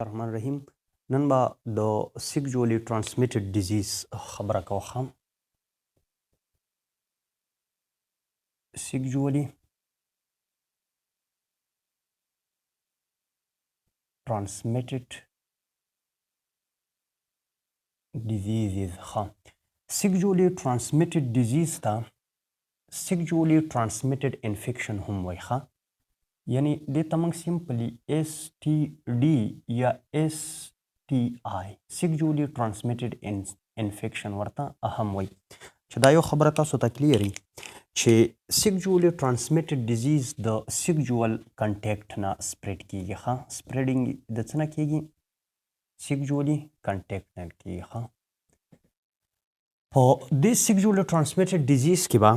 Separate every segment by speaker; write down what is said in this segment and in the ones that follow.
Speaker 1: الرحمن الرحیم نن به د سیکجوالي ترانسمیټډ ډیزیز خبره کوم. سیکجوالي ترانسمیټډ ډیزیز سیکجوالي ترانسمیټډ ډیزیز ته سیکجوالي ترانسمیټډ انفیکشن هم وایي. یعنی دې ته موږ سمپلی اس ټي ډي یا اس ټي آی سیکجوالي ترانسمیټډ انفیکشن ورته هم وایي. چې دا یو خبره تاسو ته کلیري چې سیکجوالي ترانسمیټډ ډیزیز د سیکجوال کنټیکټ نه سپریډ کیږي. سپریډینګ د څه نه کیږي؟ سیکجوالي کنټیکټ نه کیږي. په دې سیکجوالي ترانسمیټډ ډیزیز کې به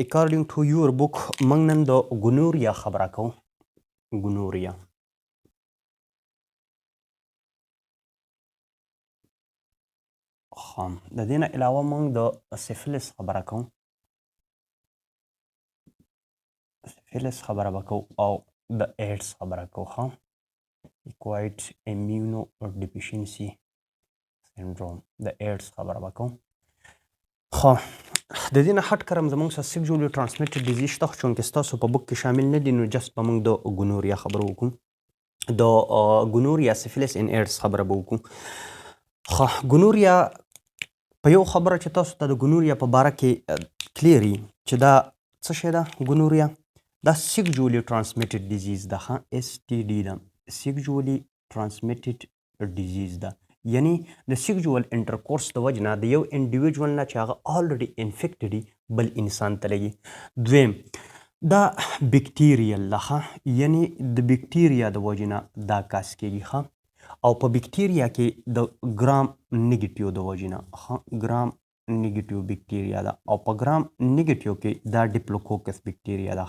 Speaker 1: اکارډینګ ټو یور بک موږ نن د ګونوریا خبره کوو. ګونوریا د دې نه علاوه موږ د سفلس خبره کوو. سفلس خبره به کوو او د ایډز خبره کوو. اکوایډ ایمیونو ډیفیشنسي سنډروم د ایډز خبره به کوو. خو د دې نه هټ کړم زموږ سره سیکجوالي ترانسمیټډ ډیزیز شته، خو چونکې ستاسو په بک کې شامل نه دي نو جست به موږ د ګونوریا خبره وکړو. د ګونوریا سفلس ان ایډز خبره به وکړو. خو ګونوریا په یو خبره چې تاسو ته د ګونوریا په باره کې کلیري چې دا څه شی ده. ګونوریا دا سیکجوالي ترانسمیټډ ډیزیز ده. اس ټي ډي ده، سیکجوالي ترانسمیټډ ډیزیز ده. یعنی د سیکجوال انټرکورس د وجه نه د یو انډیویجوال نه چې هغه الریډي انفیکټډ وي بل انسان ته لګي. دویم دا بیکټیریل ده، یعنی د بیکټیریا د وجې نه دا کاس کیږي. او په بیکټیریا کې د ګرام نیګیټیو د وجې نه ګرام نیګیټیو بیکټیریا ده، او په ګرام نیګیټیو کې دا ډیپلوکوکس بیکټیریا ده.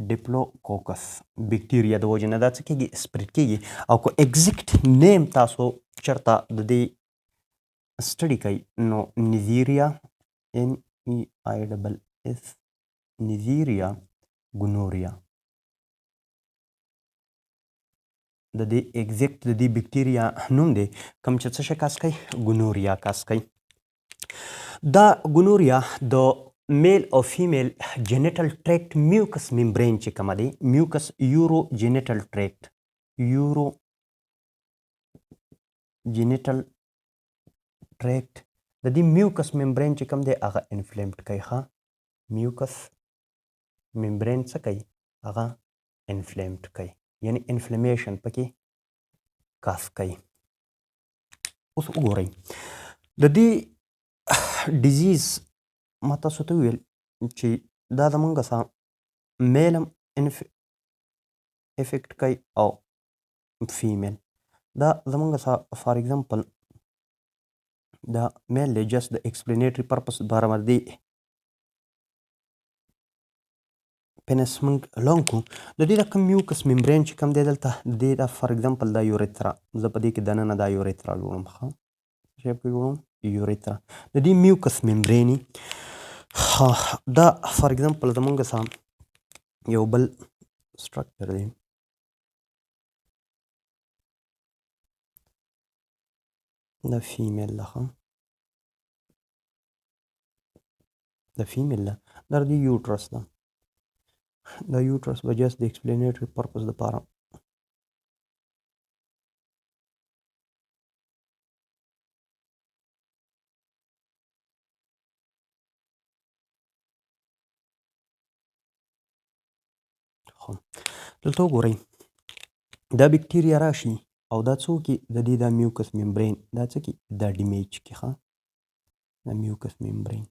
Speaker 1: ډیپلوکوکس بیکټیریا د وجې نه دا څه کیږي؟ سپریډ کیږي. او که ایگزیکټ نیم تاسو چرته د دې سټډي کوي نو نیزیریا NEISS نیزیریا ګونوریا د دې ایگزیکټ د دې بیکټیریا نوم دی کوم چې څه شی کاس کوي؟ ګونوریا کاس کوي. دا ګونوریا د میل او فیمیل جینیټل ټریکټ میوکس ممبرین چې کومه دی، میوکس یورو جینیټل ټریکټ یورو جینیټل ټریکټ د دې میوکس ممبرین چې کوم دی هغه انفلیمډ کوي. میوکس ممبرین څه کوي؟ هغه انفلیمډ کوي، یعنی انفلیمیشن پکې کاس کوي. اوس وګورئ د دې ډیزیز ما تاسو ته وویل چې دا زمونږ سره میل هم افیکټ کوي او فیمیل. دا زمونږ سره فار ایگزامپل دا میل دی، جست د ایکسپلینیټري پرپس لپاره باندې پینس موږ لانګ کړو. د دې د کوم میوکس ممبرین چې کوم دی دلته د دې د فار ایگزامپل دا یوریترا، زه په دې کې دننه دا یوریترا جوړوم. چې په جوړوم یوریترا د دې میوکس ممبریني دا فار ایگزامپل زمونږ سره یو بل سټرکچر دی. دا فیمیل ده، دا فیمیل ده، دا د یوټرس ده. دا یوټرس به جست د ایکسپلینیټري پرپس لپاره دلته وګورئ دا بیکټیریا راشي او دا څه وکړي؟ د دې دا میوکس ممبرین دا څه کړي؟ دا ډیمیج کړي. دا میوکس ممبرین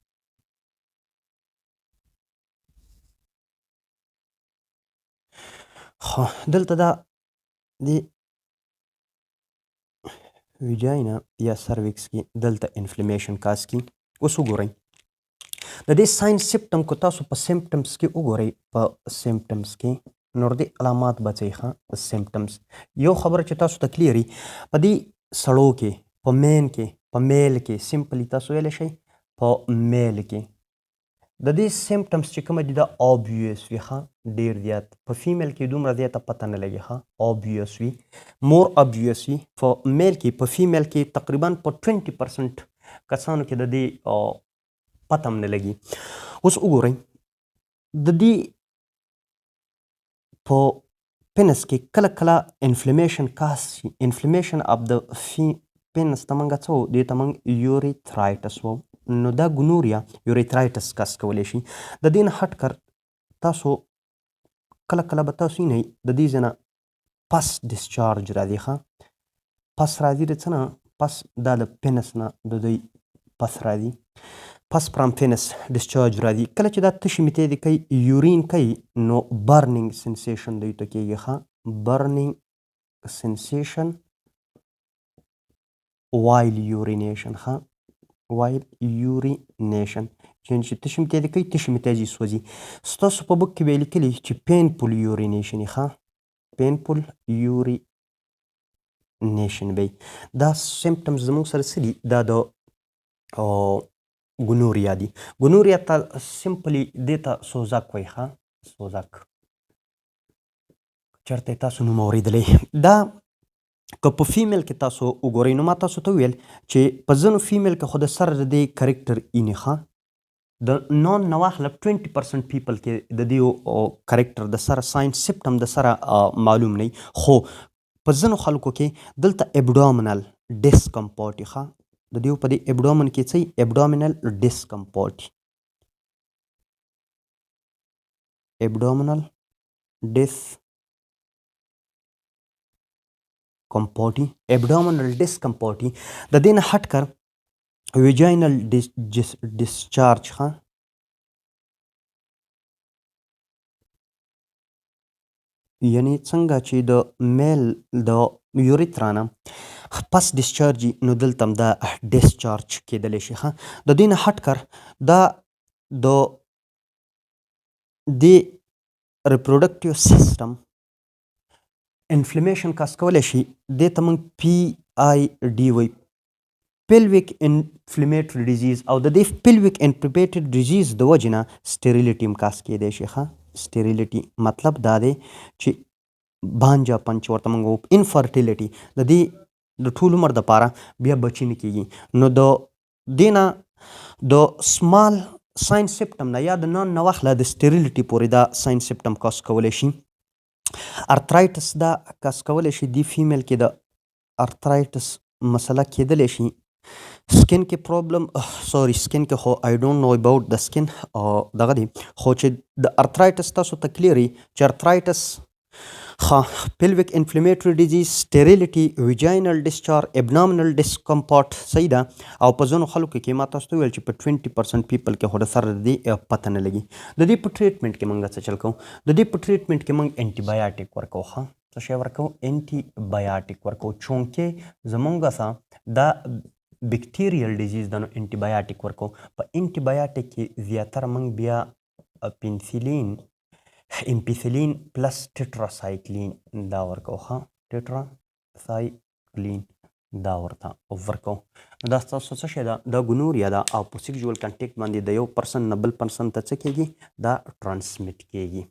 Speaker 1: دلته دا د ویجاینا یا سروکس کې دلته انفلیمیشن کاس کی. اوس وګورئ د دې ساين سمپټم کو تاسو په سمپټمز کې وګورئ. په سمپټمز کې نور دي علامات بچي. سمپټمز یو خبره چې تاسو ته کلیري په دې سړو کې په مین کې په میل کې سمپلی تاسو ویل شي په میل کې د دې سیمټمز چې کومه دي دا obvious وي ښه ډېر زیات په فیمیل کې دومره زیاته پته نه لګي ښه obvious وي مور obvious وي په میل کې په فیمیل کې تقریبا په 20% کسانو کې د دې پته هم نه لګي. اوس وګورئ د دې په پینس کې کله کله انفلمیشن کاس شي انفلمیشن اف د پینس ته موږ څه وو دې ته موږ یوریترایټس وو نو دا ګونوریا یوریترایټس کاس کولی شي. د دې نه هټ کر تاسو کله کله به تاسو وینئ د دې ځای نه پس ډسچارج راځي ښه پس راځي د څه نه پس دا د پینس نه د دوی پس راځي پس فرام پینس ډسچارج راځي کله چې دا تشې میتې کوي یورین کوي نو برنینګ سنسیشن دوی ته کېږي ښه برنینګ سنسیشن وایل یورینیشن ښه وایل یورینیشن چې تشې میتې کوي تشې میتې سوځي. ستاسو په بک کې به یې لیکلي چې پینفول یورینیشن ښه پینفول یورینیشن به دا سیمپټمز زموږ سره څه دي دا د ګونوریا دي. ګونوریا ته سمپلی دې ته سوزک وایي ښه سوزک چېرته یې تاسو نوم اورېدلی دا که په فیمیل کې تاسو وګورئ نو ما تاسو ته وویل چې په ځینو فیمیل کې خو د سره د دې کرکټر اینې ښه د نان نه واخله 20% پیپل کې د دې کرکټر د سره ساین سپټم د سره معلوم نه خو په ځینو خلکو کې دلته ابډامنل ډسکمپورټ ښه د دې په دې ابډامن کې څه ابډامنل ډسکمپورټ ابډامنل ډس کمپورټي ابډامنل ډسکمپورټي د دې نه هټ کر ویجاینل ډسچارج ښه یعنی څنګه چې د میل د یوریترا نه پس ډسچارج نو دلته هم دا ډسچارج کېدلی شي ښه د دې نه هټ کر دا د دې ریپروډکټیو سیسټم انفلمیشن کاس کولی شي دې ته موږ پی آی ډي وایي پیلویک انفلمیټري ډیزیز او د دې پیلویک انفلمیټري ډیزیز د وجې نه سټیریلیټي هم کاس کېدی شي ښه سټیریلیټي مطلب دا دی چې بانجا پن چې ورته موږ وایو انفرټیلیټي د دې د ټول عمر دپاره بیا بچي نه کېږي نو د دې نه د سمال ساین سپټم نه یا د نان نه واخله د سټیریلیټي پورې دا ساین سپټم کاس کولی شي. ارترایټس دا کاس کولی شي دی فیمیل کې د ارترایټس مسله کېدلی شي سکن کې پرابلم سوري سکن کې خو آی ډونټ نو اباوټ د سکن دغه دی خو چې د ارترایټس تاسو ته کلیر وي چې ارترایټس ښه پیلویک انفلمیټري ډیزیز سټیریلیټي ویجاینل ډسچارج ابنامنل ډسکمپورټ صحیح ده او په ځینو خلکو کې ما تاسو ته وویل چې په 20% پیپل کې خو د سره د دې پته نه لګي. د دې په ټریټمنټ کې موږ څه چل کوو د دې په ټریټمنټ کې موږ انټي بایوټیک ورکوو ښه څه شی ورکوو انټي بایوټیک ورکوو چونکې زموږ څه دا بیکټیریل ډیزیز ده نو انټي بایوټیک ورکوو په انټي بایوټیک کې زیاتره موږ بیا پنسلین امپیسلین پلس ټیټراسایکلین دا ورکوو ښه ټیټراسایکلین دا ورته ورکوو. دا ستاسو څه شی ده دا ګونوریا ده او په سیکزوال کنټیکټ باندې د یو پرسن نه بل پرسن ته څه کېږي دا ټرانسمیټ کېږي.